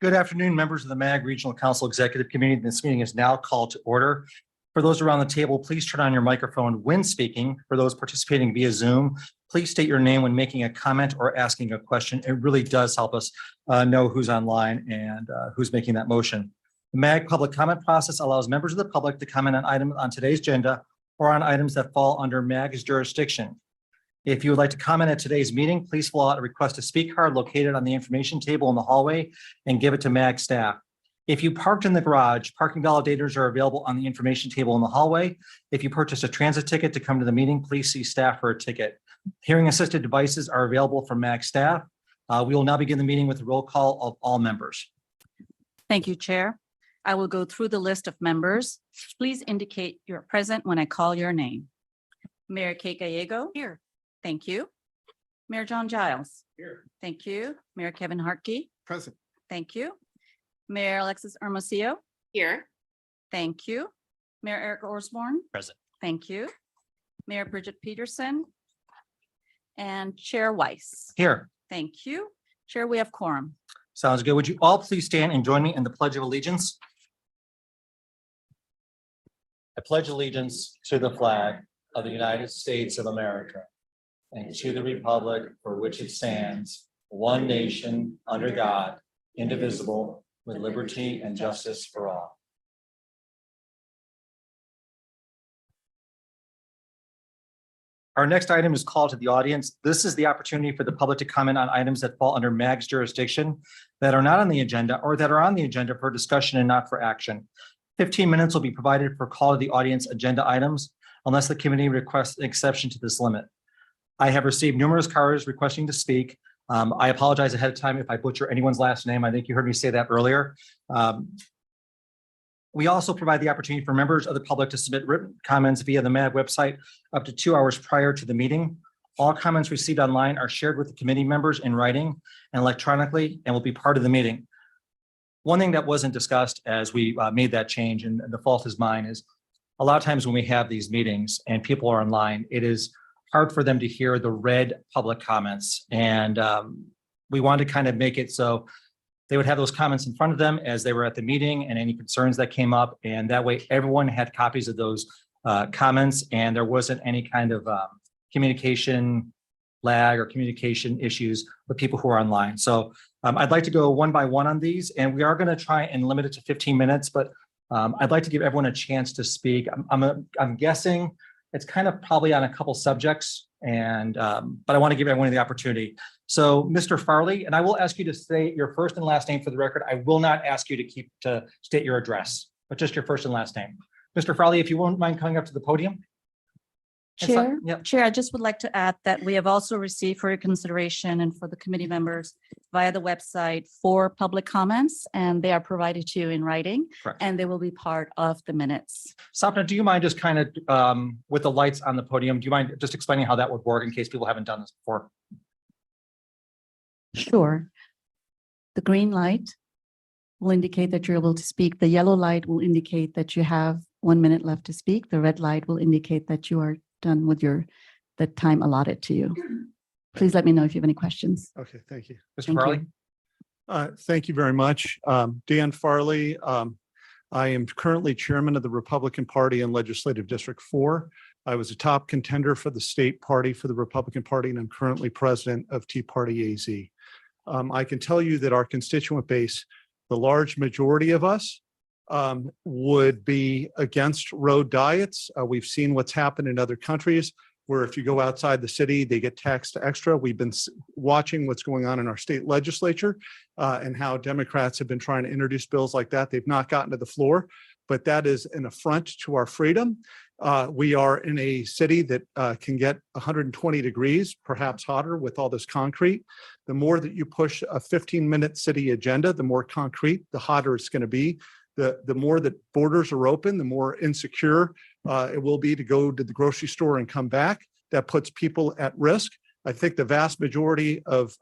Good afternoon, members of the MAG Regional Council Executive Committee. This meeting is now called to order. For those around the table, please turn on your microphone when speaking. For those participating via Zoom, please state your name when making a comment or asking a question. It really does help us know who's online and who's making that motion. The MAG public comment process allows members of the public to comment on items on today's agenda or on items that fall under MAG's jurisdiction. If you would like to comment at today's meeting, please fill out a request to speak card located on the information table in the hallway and give it to MAG staff. If you parked in the garage, parking validators are available on the information table in the hallway. If you purchased a transit ticket to come to the meeting, please see staff for a ticket. Hearing assisted devices are available from MAG staff. We will now begin the meeting with a roll call of all members. Thank you, Chair. I will go through the list of members. Please indicate you're present when I call your name. Mayor Kate Gallego. Here. Thank you. Mayor John Giles. Here. Thank you. Mayor Kevin Hartke. Present. Thank you. Mayor Alexis Hermosillo. Here. Thank you. Mayor Eric Osborne. Present. Thank you. Mayor Bridget Peterson. And Chair Weiss. Here. Thank you. Chair, we have quorum. Sounds good. Would you all please stand and join me in the Pledge of Allegiance? I pledge allegiance to the flag of the United States of America and to the republic for which it stands, one nation, under God, indivisible, with liberty and justice for all. Our next item is called to the audience. This is the opportunity for the public to comment on items that fall under MAG's jurisdiction that are not on the agenda or that are on the agenda for discussion and not for action. 15 minutes will be provided for call to the audience agenda items unless the committee requests an exception to this limit. I have received numerous cards requesting to speak. I apologize ahead of time if I butcher anyone's last name. I think you heard me say that earlier. We also provide the opportunity for members of the public to submit written comments via the MAG website up to 2 hours prior to the meeting. All comments received online are shared with the committee members in writing and electronically and will be part of the meeting. One thing that wasn't discussed as we made that change, and the fault is mine, is a lot of times when we have these meetings and people are online, it is hard for them to hear the read public comments. And we wanted to kind of make it so they would have those comments in front of them as they were at the meeting and any concerns that came up. And that way everyone had copies of those comments and there wasn't any kind of communication lag or communication issues with people who are online. So I'd like to go one by one on these, and we are going to try and limit it to 15 minutes, but I'd like to give everyone a chance to speak. I'm guessing it's kind of probably on a couple subjects, and but I want to give everyone the opportunity. So Mr. Farley, and I will ask you to state your first and last name for the record. I will not ask you to state your address, but just your first and last name. Mr. Farley, if you won't mind coming up to the podium. Chair, Yep. Chair, I just would like to add that we have also received for your consideration and for the committee members via the website 4 public comments, and they are provided to you in writing. Correct. And they will be part of the minutes. Sapna, do you mind just kind of with the lights on the podium, do you mind just explaining how that would work in case people haven't done this before? Sure. The green light will indicate that you're able to speak. The yellow light will indicate that you have 1 minute left to speak. The red light will indicate that you are done with the time allotted to you. Please let me know if you have any questions. Okay, thank you. Mr. Thank Farley? you. Thank you very much. Dan Farley. I am currently chairman of the Republican Party in Legislative District 4. I was a top contender for the state party for the Republican Party, and I'm currently president of Tea Party AZ. I can tell you that our constituent base, the large majority of us, would be against road diets. We've seen what's happened in other countries where if you go outside the city, they get taxed extra. We've been watching what's going on in our state legislature and how Democrats have been trying to introduce bills like that. They've not gotten to the floor, but that is an affront to our freedom. We are in a city that can get 120 degrees, perhaps hotter with all this concrete. The more that you push a 15-minute city agenda, the more concrete, the hotter it's going to be. The more that borders are open, the more insecure it will be to go to the grocery store and come back. That puts people at risk. I think the vast majority of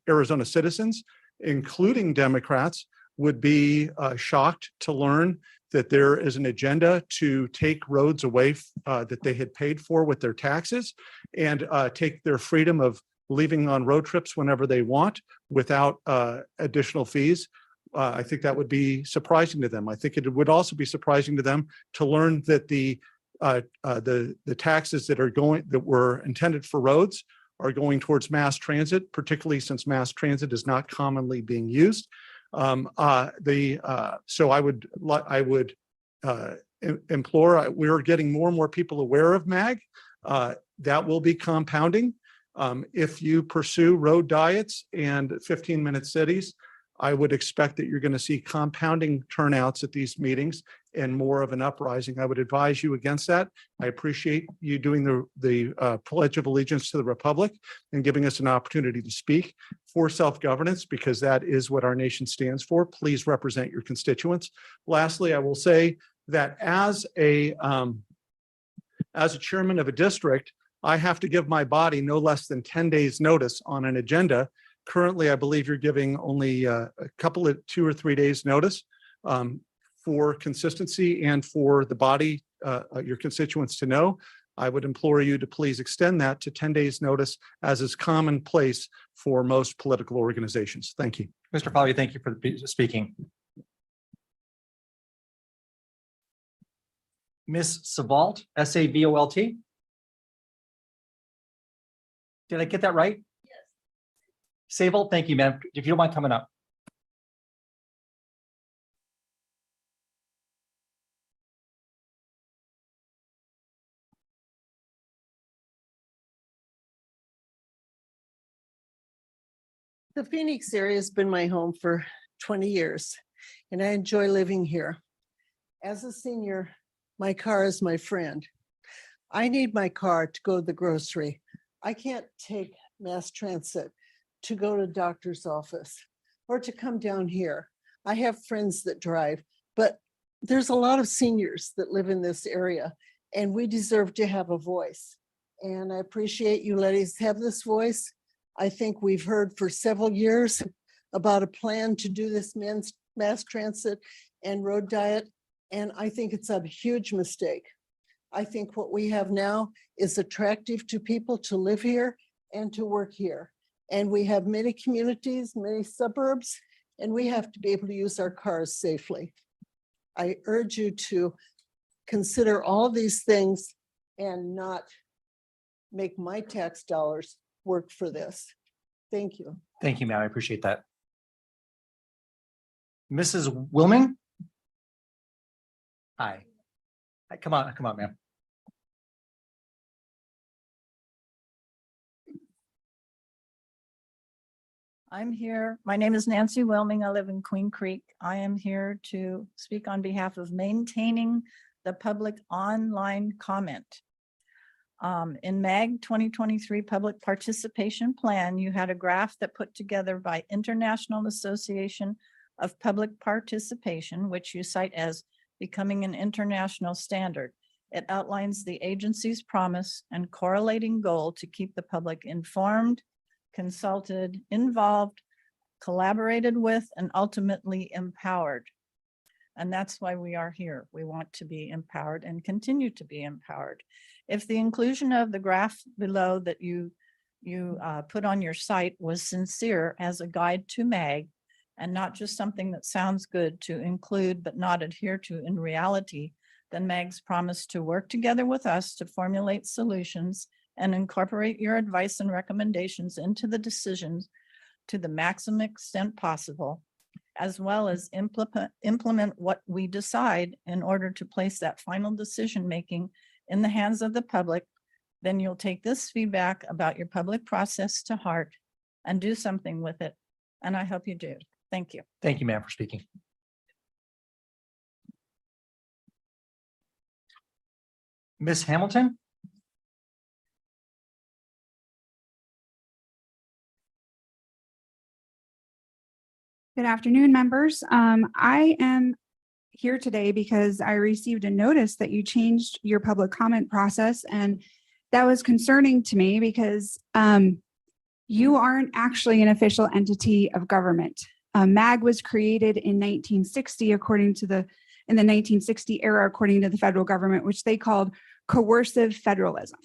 Arizona citizens, including Democrats, would be shocked to learn that there is an agenda to take roads away that they had paid for with their taxes and take their freedom of leaving on road trips whenever they want without additional fees. I think that would be surprising to them. I think it would also be surprising to them to learn that the taxes that were intended for roads are going towards mass transit, particularly since mass transit is not commonly being used. So I would implore, we're getting more and more people aware of MAG. That will be compounding. If you pursue road diets and 15-minute cities, I would expect that you're going to see compounding turnouts at these meetings and more of an uprising. I would advise you against that. I appreciate you doing the Pledge of Allegiance to the Republic and giving us an opportunity to speak for self-governance, because that is what our nation stands for. Please represent your constituents. Lastly, I will say that as a chairman of a district, I have to give my body no less than 10 days notice on an agenda. Currently, I believe you're giving only a couple of 2 or 3 days notice for consistency and for the body, your constituents to know. I would implore you to please extend that to 10 days notice, as is commonplace for most political organizations. Thank you. Mr. Farley, thank you for speaking. Ms. Savolt, S-A-V-O-L-T. Did I get that right? Sable, thank you, ma'am. If you don't mind coming up. The Phoenix area has been my home for 20 years, and I enjoy living here. As a senior, my car is my friend. I need my car to go to the grocery. I can't take mass transit to go to doctor's office or to come down here. I have friends that drive, but there's a lot of seniors that live in this area, and we deserve to have a voice. And I appreciate you letting us have this voice. I think we've heard for several years about a plan to do this mass transit and road diet, and I think it's a huge mistake. I think what we have now is attractive to people to live here and to work here. And we have many communities, many suburbs, and we have to be able to use our cars safely. I urge you to consider all these things and not make my tax dollars work for this. Thank you. Thank you, ma'am. I appreciate that. Mrs. Wilming? Hi. Hi, come on, ma'am. I'm here. My name is Nancy Wilming. I live in Queen Creek. I am here to speak on behalf of maintaining the public online comment. In MAG 2023 Public Participation Plan, you had a graph that put together by International Association of Public Participation, which you cite as becoming an international standard. It outlines the agency's promise and correlating goal to keep the public informed, consulted, involved, collaborated with, and ultimately empowered. And that's why we are here. We want to be empowered and continue to be empowered. If the inclusion of the graph below that you put on your site was sincere as a guide to MAG and not just something that sounds good to include but not adhere to in reality, then MAG's promised to work together with us to formulate solutions and incorporate your advice and recommendations into the decisions to the maximum extent possible, as well as implement what we decide in order to place that final decision-making in the hands of the public. Then you'll take this feedback about your public process to heart and do something with it. And I hope you do. Thank you. Thank you, ma'am, for speaking. Ms. Hamilton? Good afternoon, members. I am here today because I received a notice that you changed your public comment process, and that was concerning to me because you aren't actually an official entity of government. MAG was created in 1960 in the 1960 era, according to the federal government, which they called coercive federalism.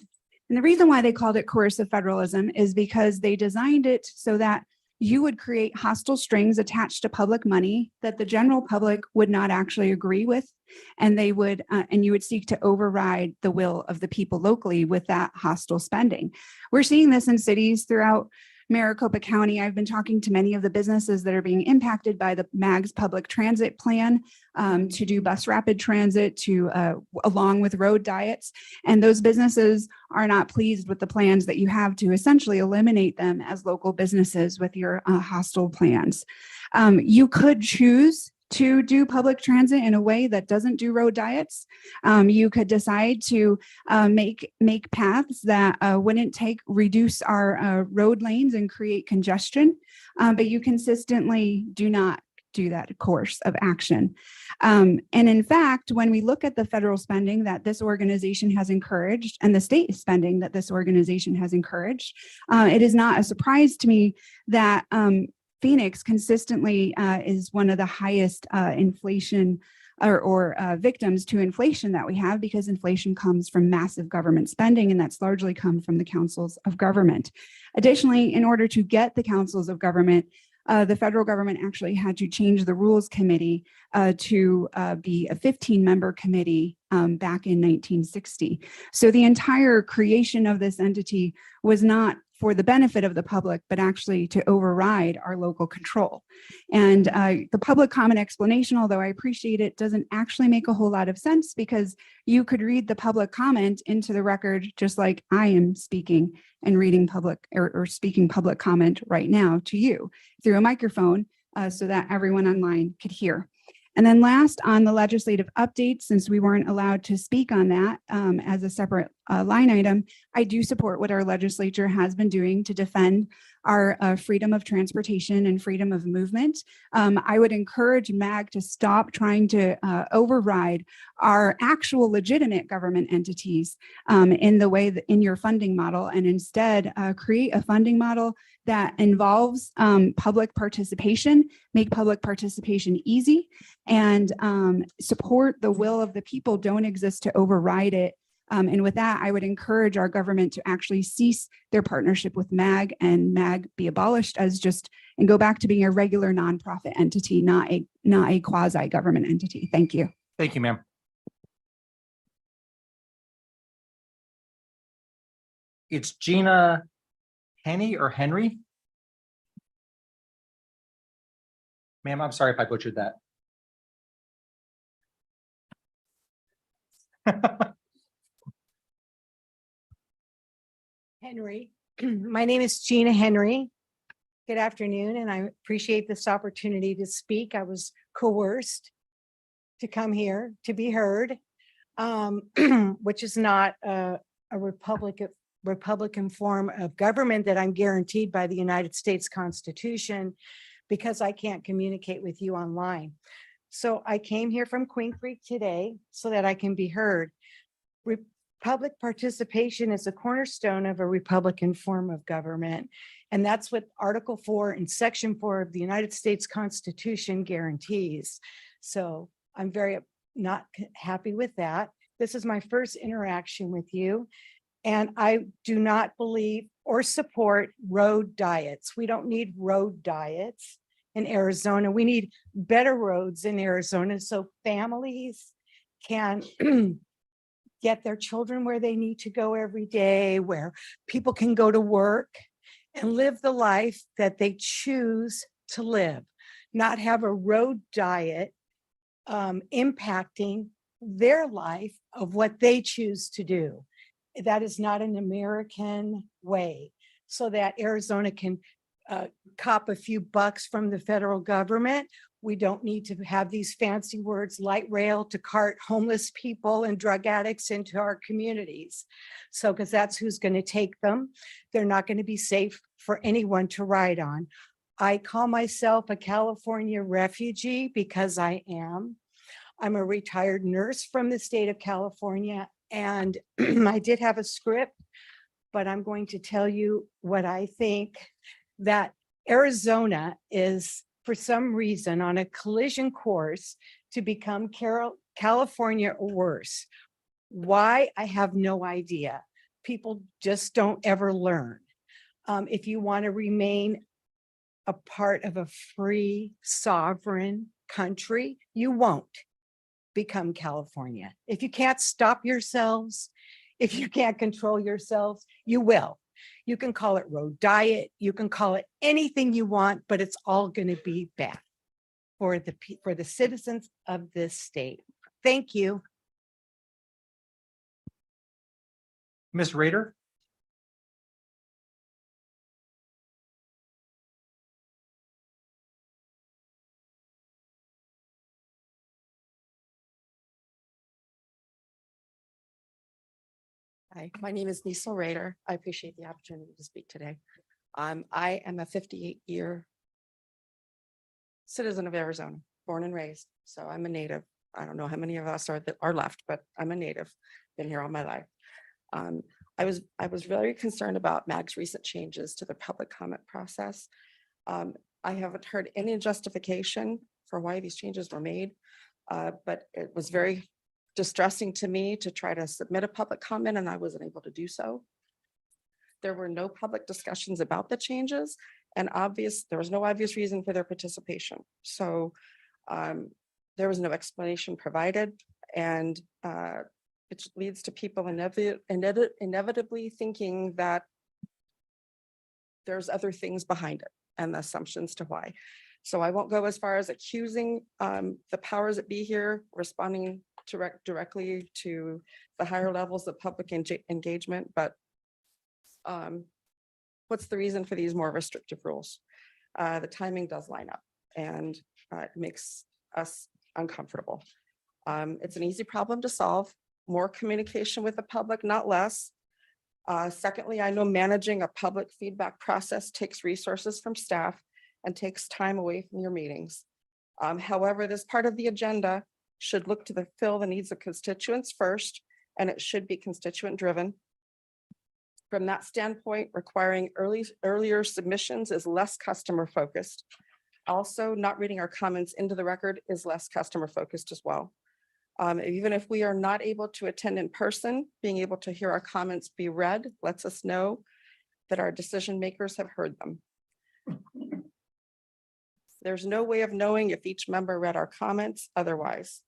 And the reason why they called it coercive federalism is because they designed it so that you would create hostile strings attached to public money that the general public would not actually agree with. And they would, and you would seek to override the will of the people locally with that hostile spending. We're seeing this in cities throughout Maricopa County. I've been talking to many of the businesses that are being impacted by the MAG's public transit plan to do bus rapid transit along with road diets. And those businesses are not pleased with the plans that you have to essentially eliminate them as local businesses with your hostile plans. You could choose to do public transit in a way that doesn't do road diets. You could decide to make paths that wouldn't reduce our road lanes and create congestion, but you consistently do not do that course of action. And in fact, when we look at the federal spending that this organization has encouraged and the state spending that this organization has encouraged, it is not a surprise to me that Phoenix consistently is one of the highest inflation or victims to inflation that we have, because inflation comes from massive government spending, and that's largely come from the councils of government. Additionally, in order to get the councils of government, the federal government actually had to change the rules committee to be a 15-member committee back in 1960. So the entire creation of this entity was not for the benefit of the public, but actually to override our local control. And the public comment explanation, although I appreciate it, doesn't actually make a whole lot of sense, because you could read the public comment into the record just like I am speaking and reading public or speaking public comment right now to you through a microphone so that everyone online could hear. And then last, on the legislative updates, since we weren't allowed to speak on that as a separate line item, I do support what our legislature has been doing to defend our freedom of transportation and freedom of movement. I would encourage MAG to stop trying to override our actual legitimate government entities in the way that in your funding model, and instead create a funding model that involves public participation, make public participation easy, and support the will of the people. Don't exist to override it. And with that, I would encourage our government to actually cease their partnership with MAG, and MAG be abolished as and go back to being a regular nonprofit entity, not a quasi-government entity. Thank you. Thank you, ma'am. It's Gina Henny or Henry. Ma'am, I'm sorry if I butchered that. Henry. My name is Gina Henry. Good afternoon, and I appreciate this opportunity to speak. I was coerced to come here to be heard, which is not a Republican form of government that I'm guaranteed by the United States Constitution, because I can't communicate with you online. So I came here from Queen Creek today so that I can be heard. Public participation is a cornerstone of a Republican form of government. And that's what Article 4 and Section 4 of the United States Constitution guarantees. So I'm very not happy with that. This is my first interaction with you. And I do not believe or support road diets. We don't need road diets in Arizona. We need better roads in Arizona so families can get their children where they need to go every day, where people can go to work and live the life that they choose to live, not have a road diet impacting their life of what they choose to do. That is not an American way, so that Arizona can cop a few bucks from the federal government. We don't need to have these fancy words, light rail, to cart homeless people and drug addicts into our communities. So, because that's who's going to take them. They're not going to be safe for anyone to ride on. I call myself a California refugee because I am. I'm a retired nurse from the state of California, and I did have a script, but I'm going to tell you what I think, that Arizona is, for some reason, on a collision course to become California or worse. Why? I have no idea. People just don't ever learn. If you want to remain a part of a free sovereign country, you won't become California. If you can't stop yourselves, if you can't control yourselves, you will. You can call it road diet, you can call it anything you want, but it's all going to be bad for the citizens of this state. Thank you. Ms. Rader? Hi, my name is Lisa Rader. I appreciate the opportunity to speak today. I am a 58-year citizen of Arizona, born and raised. So I'm a native. I don't know how many of us are left, but I'm a native. Been here all my life. I was very concerned about MAG's recent changes to the public comment process. I haven't heard any justification for why these changes were made, but it was very distressing to me to try to submit a public comment and I wasn't able to do so. There were no public discussions about the changes and there was no obvious reason for their participation. So there was no explanation provided and it leads to people inevitably thinking that there's other things behind it and the assumptions to why. So I won't go as far as accusing the powers that be here responding directly to the higher levels of public engagement, but what's the reason for these more restrictive rules? The timing does line up and it makes us uncomfortable. It's an easy problem to solve, more communication with the public, not less. Secondly, I know managing a public feedback process takes resources from staff and takes time away from your meetings. However, this part of the agenda should look to fill the needs of constituents first, and it should be constituent driven. From that standpoint, requiring earlier submissions is less customer focused. Also, not reading our comments into the record is less customer focused as well. Even if we are not able to attend in person, being able to hear our comments be read lets us know that our decision makers have heard them. There's no way of knowing if each member read our comments otherwise.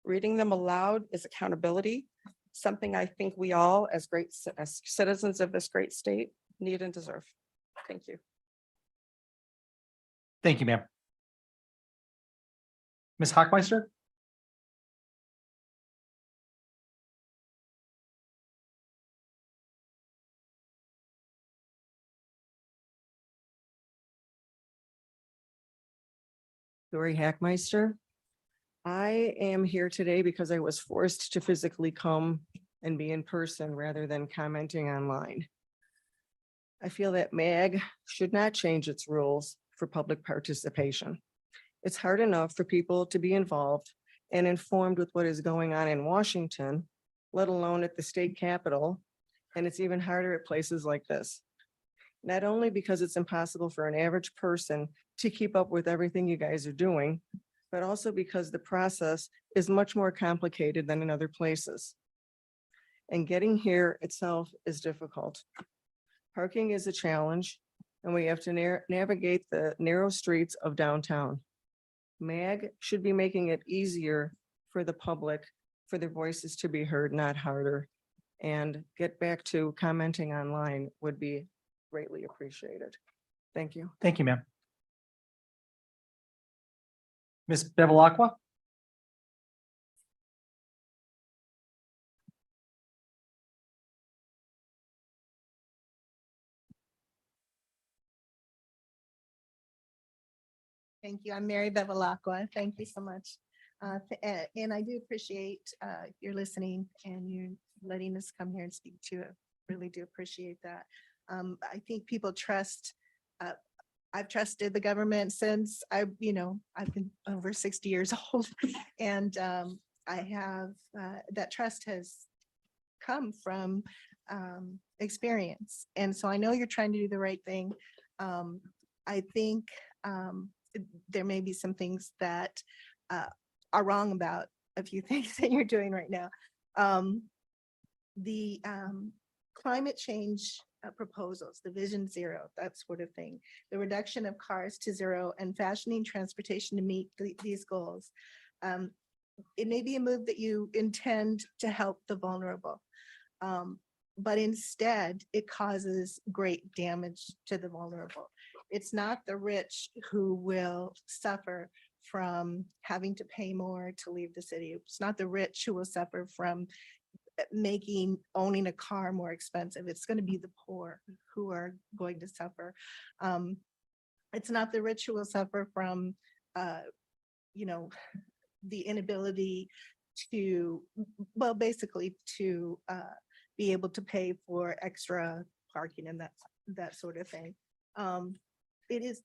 Reading them aloud is accountability, something I think we all, as citizens of this great state, need and deserve. Thank you. Thank you, ma'am. Ms. Hockmeister? Lori Hackmeister. I am here today because I was forced to physically come and be in person rather than commenting online. I feel that MAG should not change its rules for public participation. It's hard enough for people to be involved and informed with what is going on in Washington, let alone at the state capitol. And it's even harder at places like this. Not only because it's impossible for an average person to keep up with everything you guys are doing, but also because the process is much more complicated than in other places. And getting here itself is difficult. Parking is a challenge, and we have to navigate the narrow streets of downtown. MAG should be making it easier for the public, for their voices to be heard, not harder. And get back to commenting online would be greatly appreciated. Thank you. Thank you, ma'am. Ms. Bevilacqua? Thank you. I'm Mary Bevilacqua. Thank you so much. And I do appreciate your listening and you letting us come here and speak to you. Really do appreciate that. I think people trust, I've trusted the government since I've been over 60 years old. And I have, that trust has come from experience. And so I know you're trying to do the right thing. I think there may be some things that are wrong about a few things that you're doing right now. The climate change proposals, the Vision Zero, that sort of thing, the reduction of cars to zero and fashioning transportation to meet these goals. It may be a move that you intend to help the vulnerable, but instead it causes great damage to the vulnerable. It's not the rich who will suffer from having to pay more to leave the city. It's not the rich who will suffer from owning a car more expensive. It's going to be the poor who are going to suffer. It's not the rich who will suffer from, the inability to, well, basically to be able to pay for extra parking and that sort of thing. It is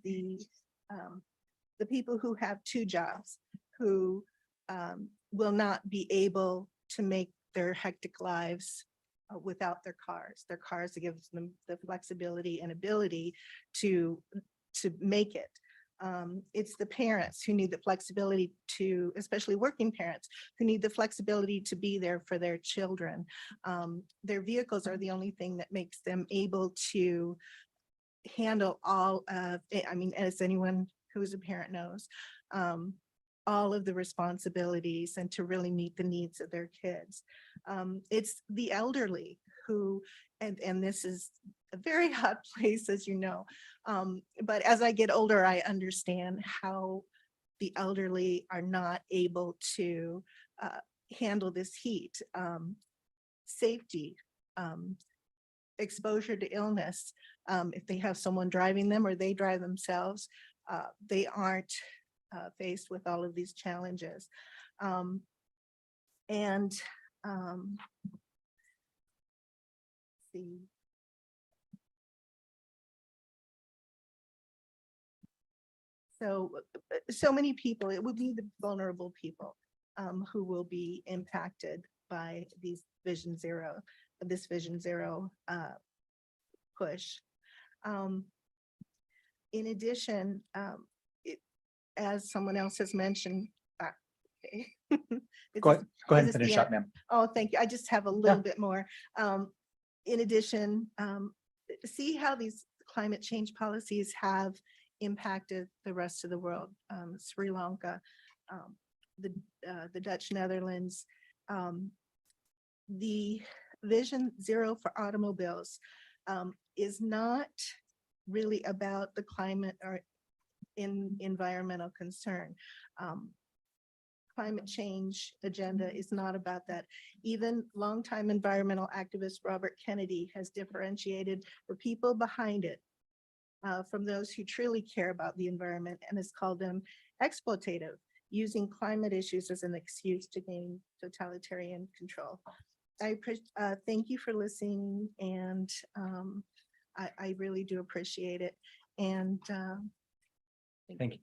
the people who have two jobs who will not be able to make their hectic lives without their cars. Their cars gives them the flexibility and ability to make it. It's the parents who need the flexibility to, especially working parents, who need the flexibility to be there for their children. Their vehicles are the only thing that makes them able to handle all of, I mean, as anyone who's a parent knows, all of the responsibilities and to really meet the needs of their kids. It's the elderly who, and this is a very hot place, as you know, but as I get older, I understand how the elderly are not able to handle this heat. Safety, exposure to illness, if they have someone driving them or they drive themselves, they aren't faced with all of these challenges. See. So many people, it would be the vulnerable people who will be impacted by this Vision Zero push. In addition, as someone else has mentioned, okay. Go ahead and this finish the up, ma'am. Oh, thank you. I just have a little bit more. In addition, see how these climate change policies have impacted the rest of the world. Sri Lanka, the Dutch Netherlands, the Vision Zero for automobiles is not really about the climate or environmental concern. Climate change agenda is not about that. Even longtime environmental activist Robert Kennedy has differentiated the people behind it from those who truly care about the environment and has called them exploitative, using climate issues as an excuse to gain totalitarian control. I thank you for listening, and I really do appreciate it. And Thank you.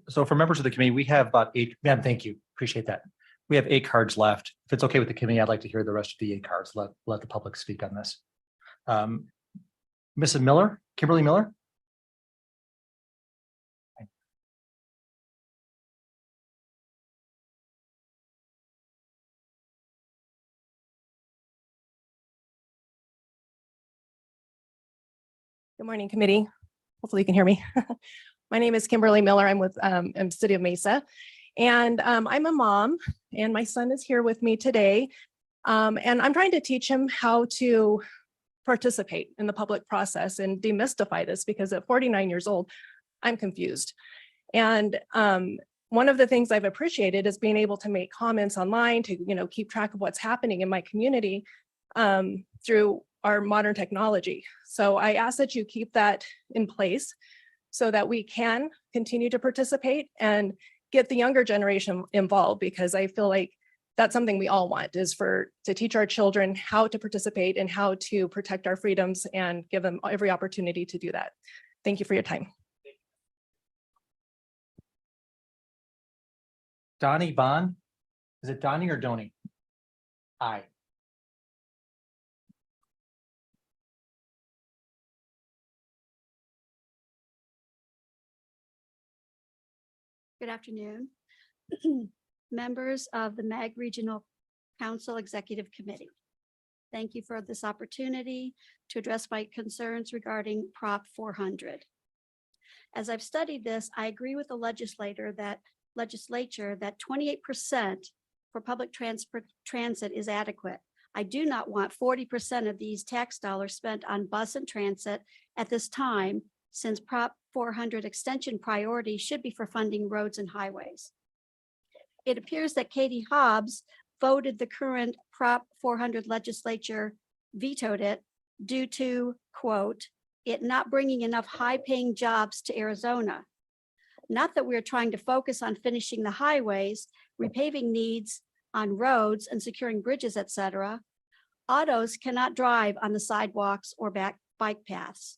So for members of the committee, we have about 8, ma'am, thank you. Appreciate that. We have 8 cards left. If it's okay with the committee, I'd like to hear the rest of the 8 cards. Let the public speak on this. Mrs. Miller, Kimberly Miller. Good morning, committee. Hopefully you can hear me. My name is Kimberly Miller. I'm with City of Mesa, and I'm a mom, and my son is here with me today. And I'm trying to teach him how to participate in the public process and demystify this, because at 49 years old, I'm confused. And one of the things I've appreciated is being able to make comments online to, keep track of what's happening in my community through our modern technology. So I ask that you keep that in place so that we can continue to participate and get the younger generation involved, because I feel like that's something we all want, is to teach our children how to participate and how to protect our freedoms and give them every opportunity to do that. Thank you for your time. Donnie Bond. Is it Donnie or Donnie? Aye. Good afternoon. Members of the MAG Regional Council Executive Committee. Thank you for this opportunity to address my concerns regarding Prop 400. As I've studied this, I agree with the legislature that 28% for public transit is adequate. I do not want 40% of these tax dollars spent on bus and transit at this time, since Prop 400 extension priority should be for funding roads and highways. It appears that Katie Hobbs voted the current Prop 400 legislature vetoed it due to, quote, it not bringing enough high-paying jobs to Arizona. Not that we're trying to focus on finishing the highways, repaving needs on roads and securing bridges, etc. Autos cannot drive on the sidewalks or bike paths.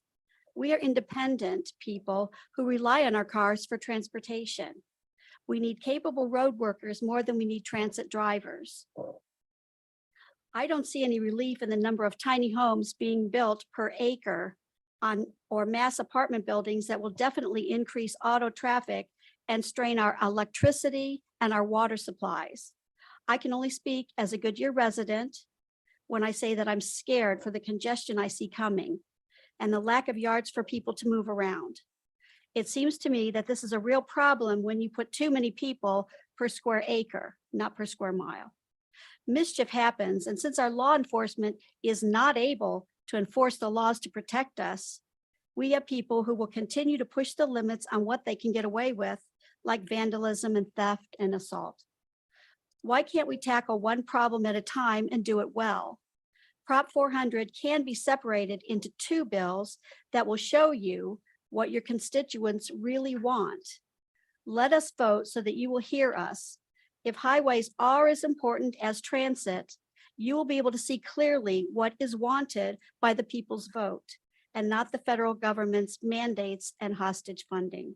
We are independent people who rely on our cars for transportation. We need capable road workers more than we need transit drivers. I don't see any relief in the number of tiny homes being built per acre or mass apartment buildings that will definitely increase auto traffic and strain our electricity and our water supplies. I can only speak as a Goodyear resident when I say that I'm scared for the congestion I see coming and the lack of yards for people to move around. It seems to me that this is a real problem when you put too many people per square acre, not per square mile. Mischief happens, and since our law enforcement is not able to enforce the laws to protect us, we have people who will continue to push the limits on what they can get away with, like vandalism and theft and assault. Why can't we tackle one problem at a time and do it well? Prop 400 can be separated into two bills that will show you what your constituents really want. Let us vote so that you will hear us. If highways are as important as transit, you will be able to see clearly what is wanted by the people's vote and not the federal government's mandates and hostage funding.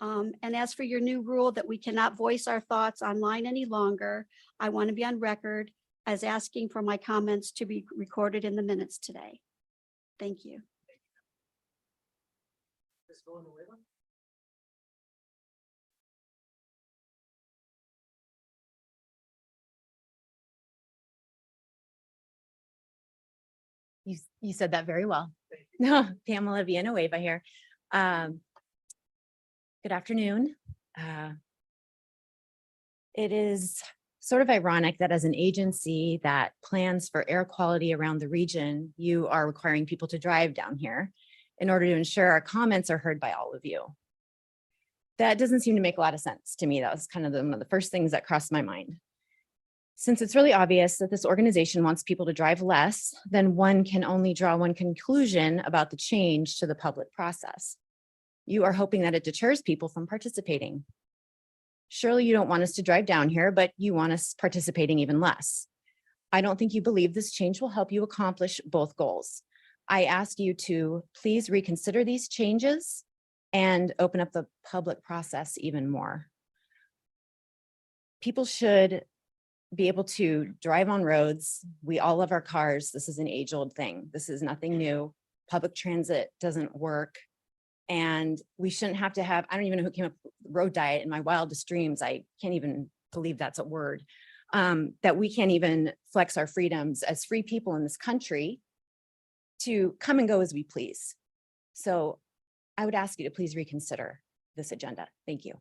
And as for your new rule that we cannot voice our thoughts online any longer, I want to be on record as asking for my comments to be recorded in the minutes today. Thank you. You said that very well. Pamela Villanueva here. Good afternoon. It is sort of ironic that as an agency that plans for air quality around the region, you are requiring people to drive down here in order to ensure our comments are heard by all of you. That doesn't seem to make a lot of sense to me. That was kind of one of the first things that crossed my mind. Since it's really obvious that this organization wants people to drive less, then one can only draw one conclusion about the change to the public process. You are hoping that it deters people from participating. Surely you don't want us to drive down here, but you want us participating even less. I don't think you believe this change will help you accomplish both goals. I ask you to please reconsider these changes and open up the public process even more. People should be able to drive on roads. We all love our cars. This is an age-old thing. This is nothing new. Public transit doesn't work. And we shouldn't have to have, I don't even know who came up with road diet in my wildest dreams. I can't even believe that's a word. That we can't even flex our freedoms as free people in this country to come and go as we please. So I would ask you to please reconsider this agenda. Thank you.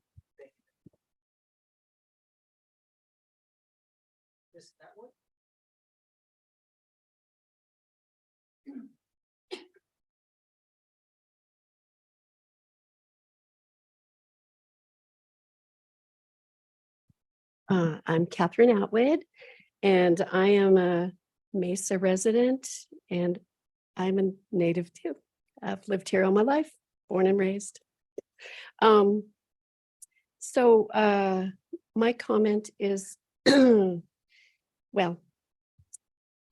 I'm Catherine Atwood, and I am a Mesa resident, and I'm a native too. I've lived here all my life, born and raised. My comment is, well,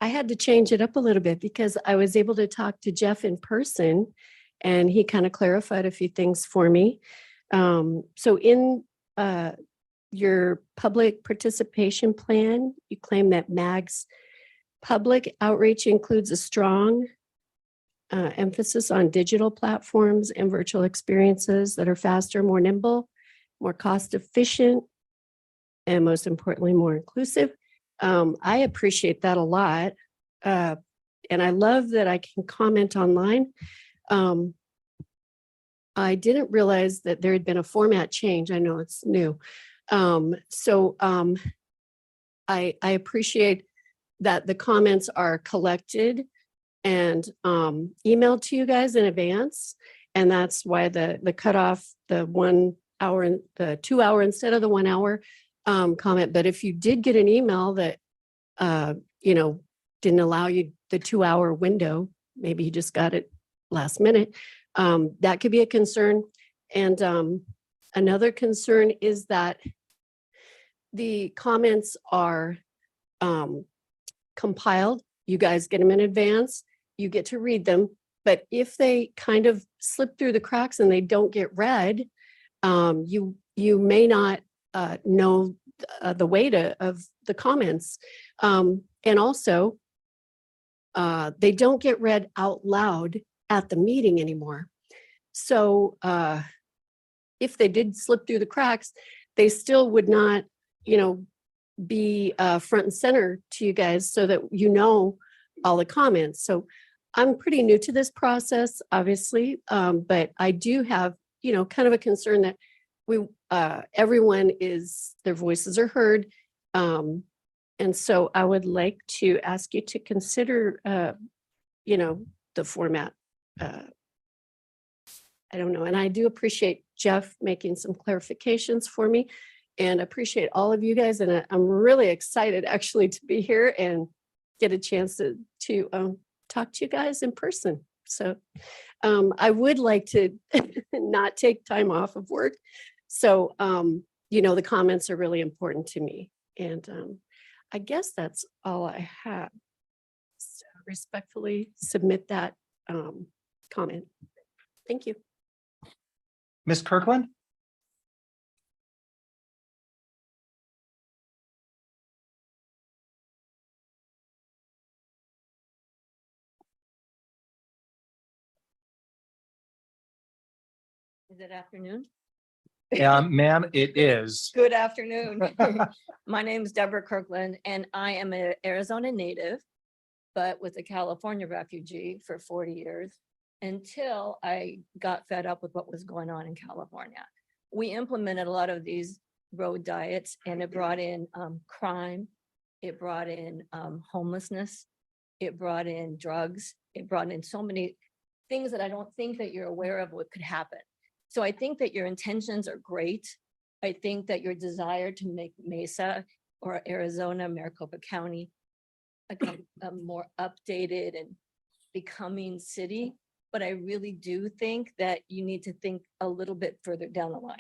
I had to change it up a little bit because I was able to talk to Jeff in person, and he kind of clarified a few things for me. So in your public participation plan, you claim that MAG's public outreach includes a strong emphasis on digital platforms and virtual experiences that are faster, more nimble, more cost efficient, and most importantly, more inclusive. I appreciate that a lot. And I love that I can comment online. I didn't realize that there had been a format change. I know it's new. I appreciate that the comments are collected and emailed to you guys in advance. And that's why the cutoff, the 1 hour and the 2 hour instead of the 1 hour comment. But if you did get an email that, didn't allow you the 2 hour window, maybe you just got it last minute, that could be a concern. And another concern is that the comments are compiled. You guys get them in advance. You get to read them. But if they kind of slip through the cracks and they don't get read, you may not know the weight of the comments. And also, they don't get read out loud at the meeting anymore. So if they did slip through the cracks, they still would not, be front and center to you guys so that all the comments. So I'm pretty new to this process, obviously, but I do have, kind of a concern that everyone their voices are heard. And so I would like to ask you to consider, the format. I don't know. And I do appreciate Jeff making some clarifications for me and appreciate all of you guys. And I'm really excited actually to be here and get a chance to talk to you guys in person. So I would like to not take time off of work. So, the comments are really important to me. And I guess that's all I have. So respectfully submit that comment. Thank you. Ms. Kirkland? Is it afternoon? Ma'am, it is. Good afternoon. My name is Deborah Kirkland and I am an Arizona native, but was a California refugee for 40 years until I got fed up with what was going on in California. We implemented a lot of these road diets and it brought in crime. It brought in homelessness. It brought in drugs. It brought in so many things that I don't think that you're aware of what could happen. So I think that your intentions are great. I think that your desire to make Mesa or Arizona, Maricopa County, a more updated and becoming city. But I really do think that you need to think a little bit further down the line.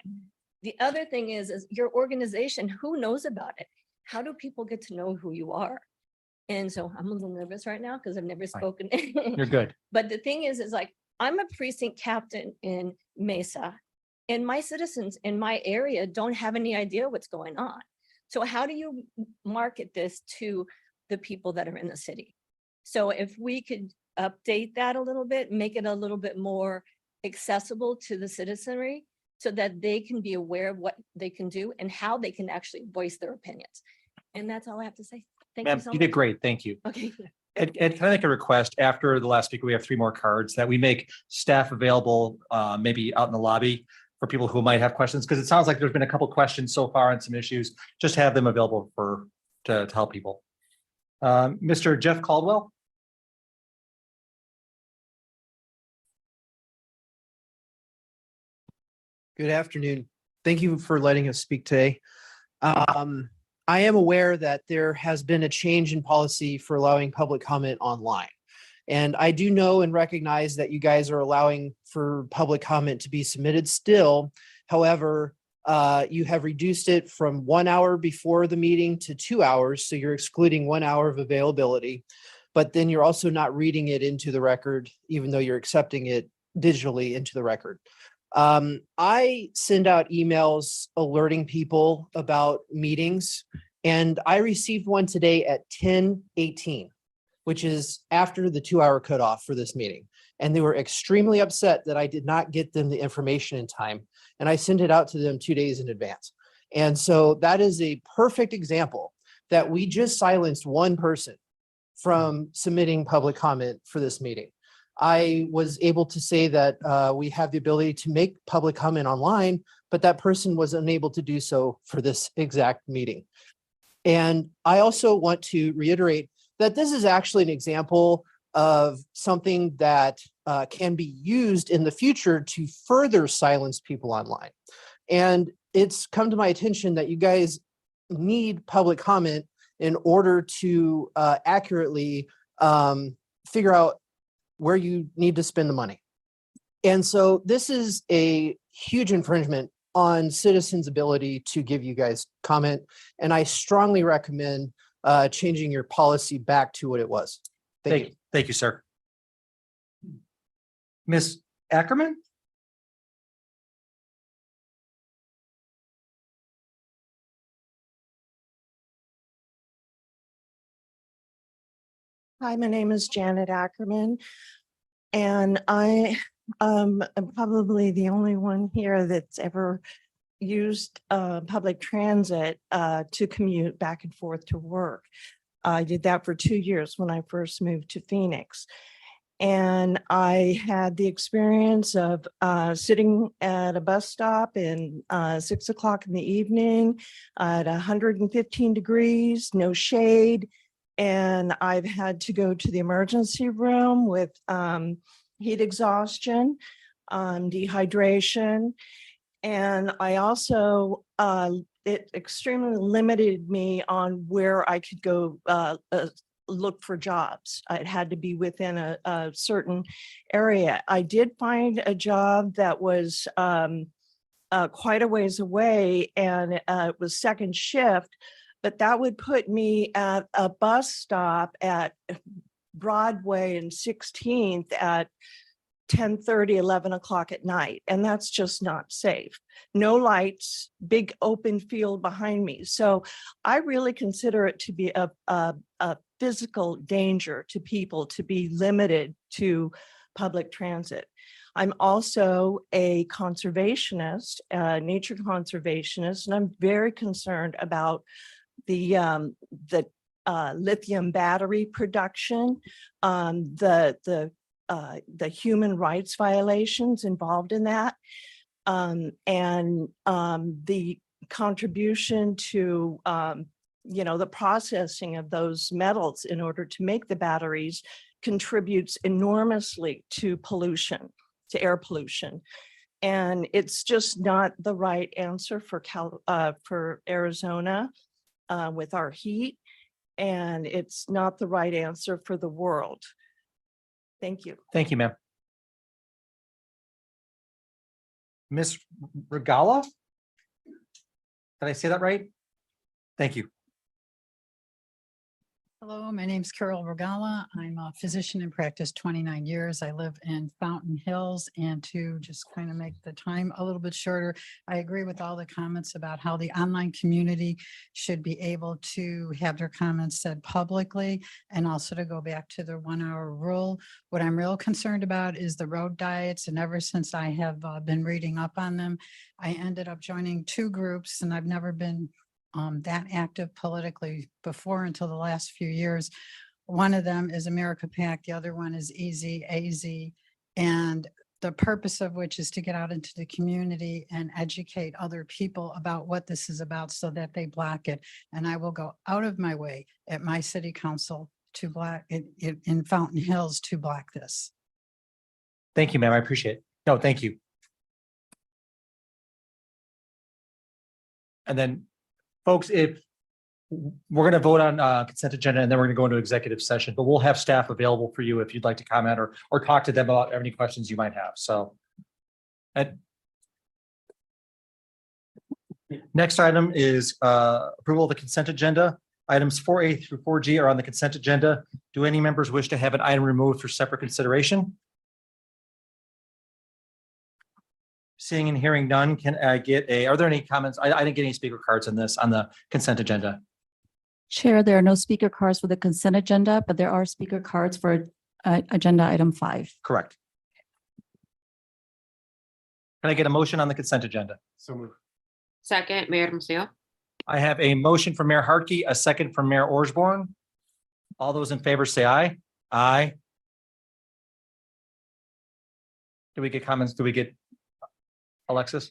The other thing is your organization, who knows about it? How do people get to know who you are? And so I'm a little nervous right now because I've never spoken. You're good. But the thing is like, I'm a precinct captain in Mesa and my citizens in my area don't have any idea what's going on. So how do you market this to the people that are in the city? So if we could update that a little bit, make it a little bit more accessible to the citizenry so that they can be aware of what they can do and how they can actually voice their opinions. And that's all I have to say. Thank you Ma'am, so you much. did great. Thank you. Okay. Ed, can I make a request? After the last speaker, we have 3 more cards that we make staff available, maybe out in the lobby for people who might have questions, because it sounds like there's been a couple questions so far on some issues. Just have them available to help people. Mr. Jeff Caldwell. Good afternoon. Thank you for letting us speak today. I am aware that there has been a change in policy for allowing public comment online. And I do know and recognize that you guys are allowing for public comment to be submitted still. However, you have reduced it from 1 hour before the meeting to 2 hours. So you're excluding 1 hour of availability, but then you're also not reading it into the record, even though you're accepting it digitally into the record. I send out emails alerting people about meetings, and I received one today at 10:18, which is after the 2 hour cutoff for this meeting. And they were extremely upset that I did not get them the information in time. And I sent it out to them 2 days in advance. And so that is a perfect example that we just silenced one person from submitting public comment for this meeting. I was able to say that we have the ability to make public comment online, but that person was unable to do so for this exact meeting. And I also want to reiterate that this is actually an example of something that can be used in the future to further silence people online. And it's come to my attention that you guys need public comment in order to accurately figure out where you need to spend the money. And so this is a huge infringement on citizens' ability to give you guys comment. And I strongly recommend changing your policy back to what it was. Thank you. Thank you, sir. Ms. Ackerman? Hi, my name is Janet Ackerman, and I am probably the only one here that's ever used public transit to commute back and forth to work. I did that for 2 years when I first moved to Phoenix. And I had the experience of sitting at a bus stop in 6 o'clock in the evening at 115 degrees, no shade. And I've had to go to the emergency room with heat exhaustion, dehydration. And I also, it extremely limited me on where I could go look for jobs. It had to be within a certain area. I did find a job that was quite a ways away, and it was second shift, but that would put me at a bus stop at Broadway and 16th at 10:30, 11 o'clock at night. And that's just not safe. No lights, big open field behind me. So I really consider it to be a physical danger to people to be limited to public transit. I'm also a conservationist, nature conservationist, and I'm very concerned about the lithium battery production, the human rights violations involved in that, and the contribution to the processing of those metals in order to make the batteries contributes enormously to pollution, to air pollution. And it's just not the right answer for Arizona with our heat, and it's not the right answer for the world. Thank you. Thank you, ma'am. Ms. Regala? Did I say that right? Thank you. Hello, my name is Carol Regala. I'm a physician in practice 29 years. I live in Fountain Hills, and to just kind of make the time a little bit shorter, I agree with all the comments about how the online community should be able to have their comments said publicly, and also to go back to the 1 hour rule. What I'm real concerned about is the road diets, and ever since I have been reading up on them, I ended up joining 2 groups, and I've never been that active politically before until the last few years. One of them is America PAC, the other one is Easy AZ, and the purpose of which is to get out into the community and educate other people about what this is about so that they block it. And I will go out of my way at my city council to block it in Fountain Hills to block this. Thank you, ma'am. I appreciate it. No, thank you. And then, folks, if we're going to vote on consent agenda, and then we're going to go into executive session, but we'll have staff available for you if you'd like to comment or talk to them about any questions you might have. So, next item is approval of the consent agenda. Items 4A through 4G are on the consent agenda. Do any members wish to have an item removed for separate consideration? Seeing and hearing none, can I get are there any comments? I didn't get any speaker cards on this, on the consent agenda. Chair, there are no speaker cards for the consent agenda, but there are speaker cards for agenda item 5. Correct. Can I get a motion on the consent agenda? So moved. Second, Mayor Hermosillo. I have a motion from Mayor Hartke, a second from Mayor Orsborn. All those in favor say aye. Aye. Do we get comments? Do we get Alexis?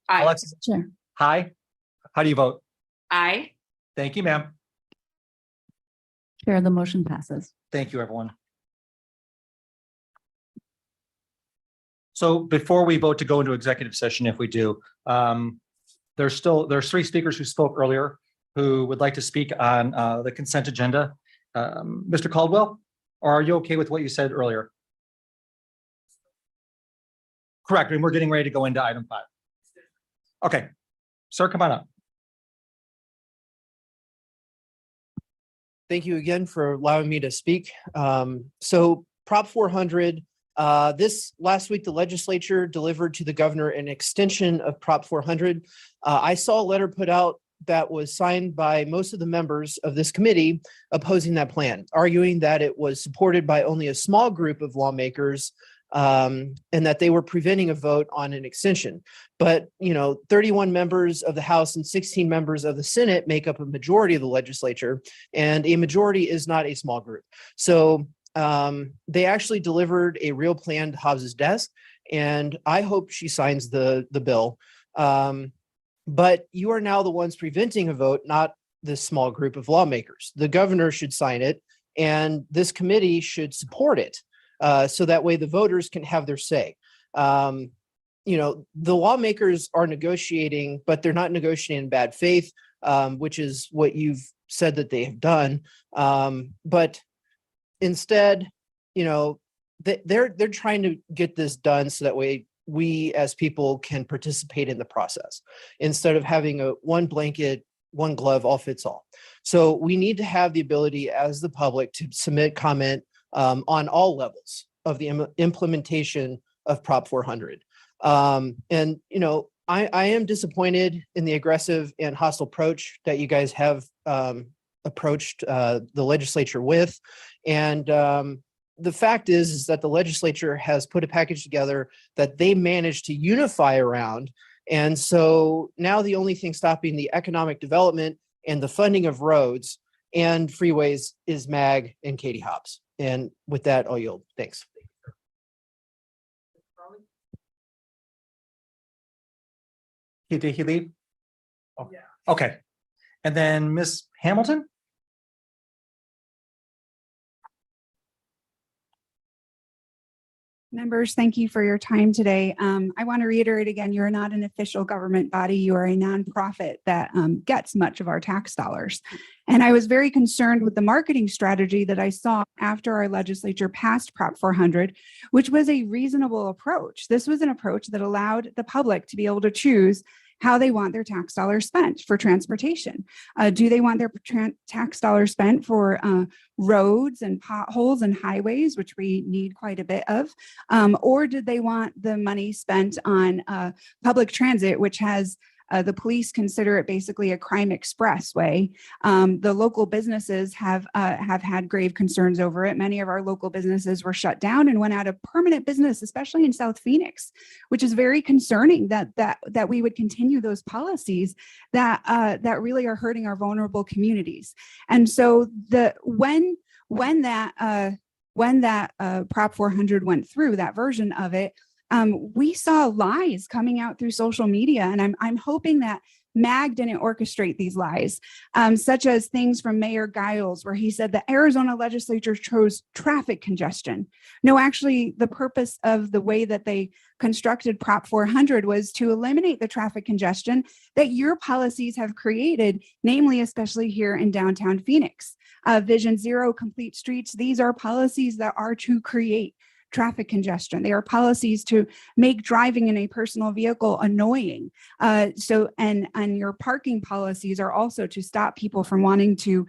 Alexis, Sure. hi. How do you vote? Aye. Thank you, ma'am. Chair, the motion passes. Thank you, everyone. So before we vote to go into executive session, if we do, there's 3 speakers who spoke earlier who would like to speak on the consent agenda. Mr. Caldwell, or are you okay with what you said earlier? Correct, and we're getting ready to go into item 5. Okay, sir, come on up. Thank you again for allowing me to speak. So Prop 400, this last week, the legislature delivered to the governor an extension of Prop 400. I saw a letter put out that was signed by most of the members of this committee opposing that plan, arguing that it was supported by only a small group of lawmakers and that they were preventing a vote on an extension. But, 31 members of the House and 16 members of the Senate make up a majority of the legislature, and a majority is not a small group. So they actually delivered a real plan to Hobbs's desk, and I hope she signs the bill. But you are now the ones preventing a vote, not this small group of lawmakers. The governor should sign it, and this committee should support it. So that way the voters can have their say. The lawmakers are negotiating, but they're not negotiating in bad faith, which is what you've said that they have done. But instead, they're trying to get this done so that way we as people can participate in the process instead of having a one blanket, one glove, all fits all. So we need to have the ability as the public to submit comment on all levels of the implementation of Prop 400. I am disappointed in the aggressive and hostile approach that you guys have approached the legislature with. And the fact is that the legislature has put a package together that they managed to unify around. And so now the only thing stopping the economic development and the funding of roads and freeways is MAG and Katie Hobbs. And with that, I'll yield. Thanks. Did he leave? Oh, yeah. Okay. And then Ms. Hamilton? Members, thank you for your time today. I want to reiterate again, you're not an official government body. You are a nonprofit that gets much of our tax dollars. And I was very concerned with the marketing strategy that I saw after our legislature passed Prop 400, which was a reasonable approach. This was an approach that allowed the public to be able to choose how they want their tax dollars spent for transportation. Do they want their tax dollars spent for roads and potholes and highways, which we need quite a bit of? Or did they want the money spent on public transit, which has the police consider it basically a crime expressway. The local businesses have had grave concerns over it. Many of our local businesses were shut down and went out of permanent business, especially in South Phoenix, which is very concerning that we would continue those policies that really are hurting our vulnerable communities. And so when that Prop 400 went through, that version of it, we saw lies coming out through social media, and I'm hoping that MAG didn't orchestrate these lies, such as things from Mayor Giles, where he said the Arizona legislature chose traffic congestion. No, actually, the purpose of the way that they constructed Prop 400 was to eliminate the traffic congestion that your policies have created, namely, especially here in downtown Phoenix. Vision Zero, Complete Streets, these are policies that are to create traffic congestion. They are policies to make driving in a personal vehicle annoying. And your parking policies are also to stop people from wanting to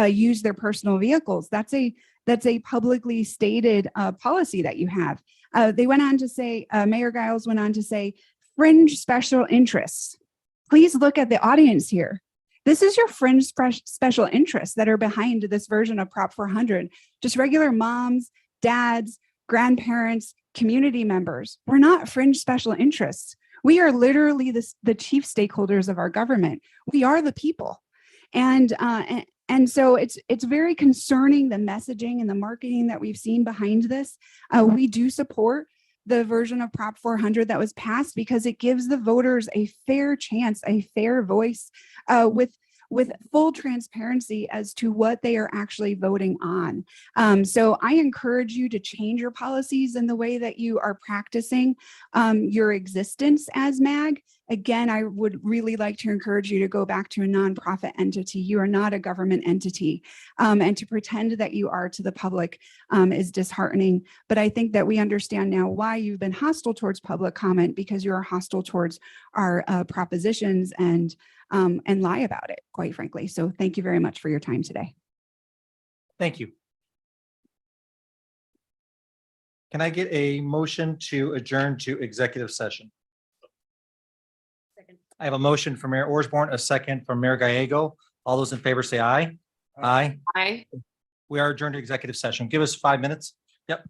use their personal vehicles. That's a publicly stated policy that you have. They went on to say, Mayor Giles went on to say, fringe special interests. Please look at the audience here. This is your fringe special interests that are behind this version of Prop 400. Just regular moms, dads, grandparents, community members. We're not fringe special interests. We are literally the chief stakeholders of our government. We are the people. And so it's very concerning, the messaging and the marketing that we've seen behind this. We do support the version of Prop 400 that was passed because it gives the voters a fair chance, a fair voice, with full transparency as to what they are actually voting on. So I encourage you to change your policies in the way that you are practicing your existence as MAG. Again, I would really like to encourage you to go back to a nonprofit entity. You are not a government entity. And to pretend that you are to the public is disheartening. But I think that we understand now why you've been hostile towards public comment, because you are hostile towards our propositions and lie about it, quite frankly. So thank you very much for your time today. Thank you. Can I get a motion to adjourn to executive session? I have a motion from Mayor Orsborn, a second from Mayor Gallego. All those in favor say aye. Aye. Aye. We are adjourned to executive session. Give us 5 minutes. Yep.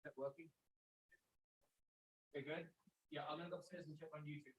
That working? Okay, good. Yeah, I'll end upstairs and check on YouTube.